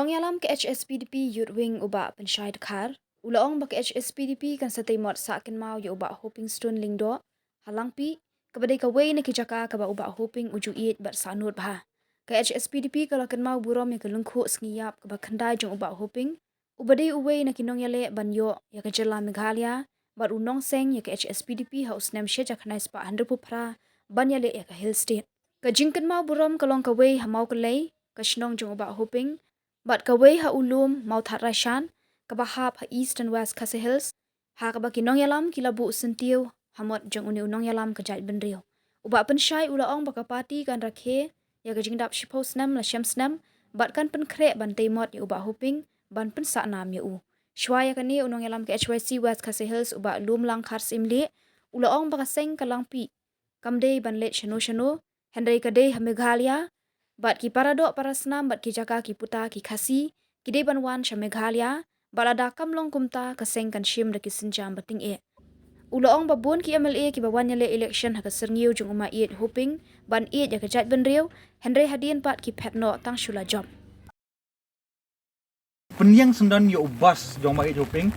Nong yalam ke HSPDP Youth Wing uba pensyai dekar, ulaong ba ke HSPDP kan sa timot sa akin mau ya uba hoping stone lingdo, halang pi, kabadai kaway na kijaka kaba uba hoping uju iit bat sanut bah. Ke HSPDP kalau kan mau burom ya kelungku sengiyap kaba kendai jong uba hoping, ubadai uway na kinong yale banyo ya kejela Meghalaya, bat unong seng ya ke HSPDP haus nem sya jakanai spa 100 pupra, ban yale ya ke Hill State. Kajingkan mau burom kalong kaway hamau kelay, kasnong jong uba hoping, bat kaway ha ulum mau that rashan, kabahap ha east and west kase hills, ha kaba kinong yalam kilabu sentiu, hamot jong uni unong yalam kajait benrio. Uba pensyai ulaong baka parti kan rakhe, ya kajing dap shipo senam la syam senam, bat kan penkrek ban temot ya uba hoping, ban pensak nam ya u. Shwaya kani unong yalam ke HYC west kase hills uba lum lang khars imli, ulaong baka seng kalang pi, kamdei ban let shano, hendai kadei ha Meghalaya, bat ki paradok para senam bat ki jaka ki puta ki khasi ki de banwan sha Meghalaya balada kam long kumta ka sengkan shim da ki sinjam bating e ulaong babun ki MLA ki bawan yale election ha ka serniu jung uma iet hoping ban iet ya ka jat benriu henry hadien pat ki phetno tang shula job Penyang sendan yo ubas jong mai hoping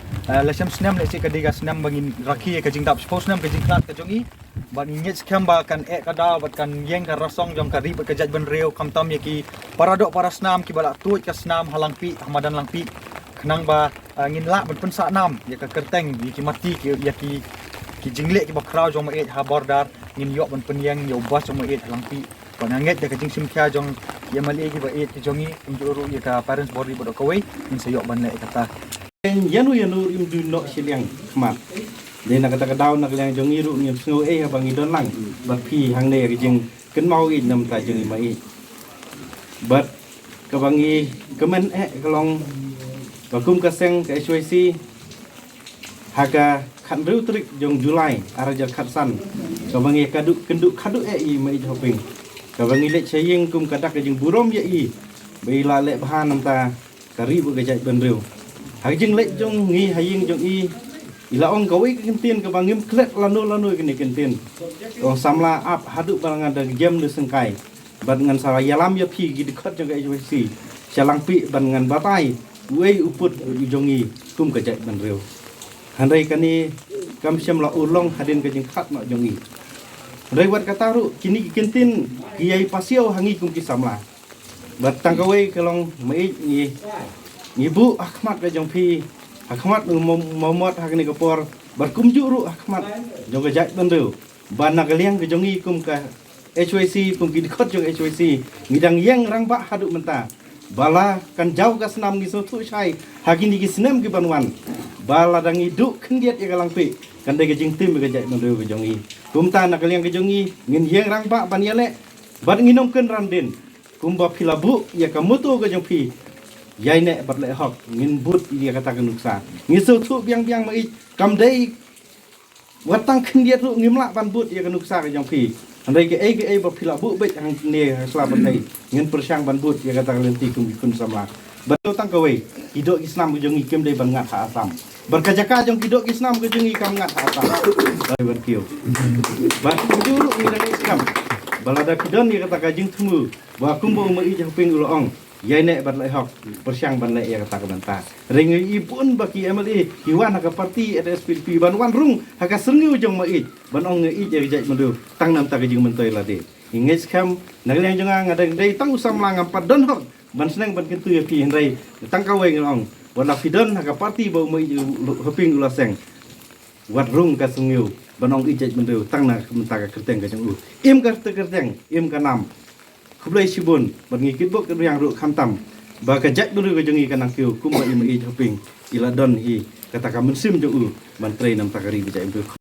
lasam senam lesi kadiga senam bangin rakhi ka jingdap suppose senam ka jingklat ka jongi ban nyet skam ba kan kada bat kan yeng ka rasong jong ka ribet ka jat ben reu kamtam ye ki paradok para senam ki bala tuit ka senam halangpi hamadan langpi kenang ba ngin la ben pensa nam ye ka kerteng ye ki mati ki ye ki jingle ki ba kraw jong mai ha bordar ngin yo ben penyang yo ubas jong mai halangpi kon anget ya ka jing sim kya jong ye mali ki ba et ki jongi injuru ye ka parents body bodok kawai in sayok ban le kata yanu im du no siliang khmat de na kata daw nak liang jong iru ngim sngo habang idon lang bat phi hang ne ki jing ken mau i nam ta jong mai bat ka bangi kemen kalong ka kum ka seng ka HYC haga khan ru trik jong Julai araja khat san ka bangi kaduk kenduk khadu i mai hoping ka bangi le chaying kum kadak ka jing burom ye i bila le bahan nam ta kari bu gajai benriu hajing lek jong ngi haying jong i ila ong gawi kentin ke bangim klet lanu kini kentin ong samla ap hadu balangan da jam de sengkai ban ngan sara yalam ya phi gi dekat jong HYC chalang pi ban ngan batai wei uput jong i kum gajai benriu handai kani kam syam la ulong hadin ke jing khat ma jong i handai wat kata ru kini kentin kiai pasio hangi kum ki samla batang kawai kalong mai ni bu Ahmad ka jong phi Ahmad momot hak ni kapor berkum juru Ahmad jong jat bendu ban nak liang ke jongi kum ka HYC kum ki dikot jong HYC ngidang yang rang ba hadu menta bala kan jauh ka senam gi sotu chai hakin di senam ki banwan bala dang iduk kendiat ya kalang pi kan de jing tim ke jat bendu ke jongi kum ta nak liang ke jongi ngin yang rang ba ban yale ban nginom ken randin kumba pilabu ya kamutu ke jong phi yai ne bat le hok ngin but dia kata ke nuksa ngisu thu biang mai kam dei watang khindia thu ngimla ban but ya ke nuksa ke jong phi andai ke bat pilabu bet hang ne sla ban dei ngin persyang ban but ya kata lenti kum kun samla betul tang kawai hidok Islam ke jong ikem dei ban ngat ha asam berkajaka jong hidok Islam ke jong ikam ngat ha asam dai ban kiu ban juru ngidang Islam balada kidon ya kata kajing temu wa kumbo mai joping ulong yai ne bat lai hok persyang ban lai ya kata kabanta ring ipun baki MLA kiwan ka parti SPDP ban wan rung haka sengiu jong mai ban ong ngi je jai mendu tang nam ta kajing mentoi lade ingis kam nagliang jong ngadang dei tang usam lang ampat don hok ban senang ban kentu ya pi hendai tang kawai ngong wan la fidon haka parti bau mai hoping ulaseng wat rung ka sengiu banong ijaj mendu tang na mentaka kerteng ka jong im ka kerteng im ka nam khublai sibun ban ngikit bok ke yang ru khamtam ba ka jaj buru ka jong i kanang kiu kum ba im i hoping ila don hi kata ka mensim jong ban trei nam takari bijai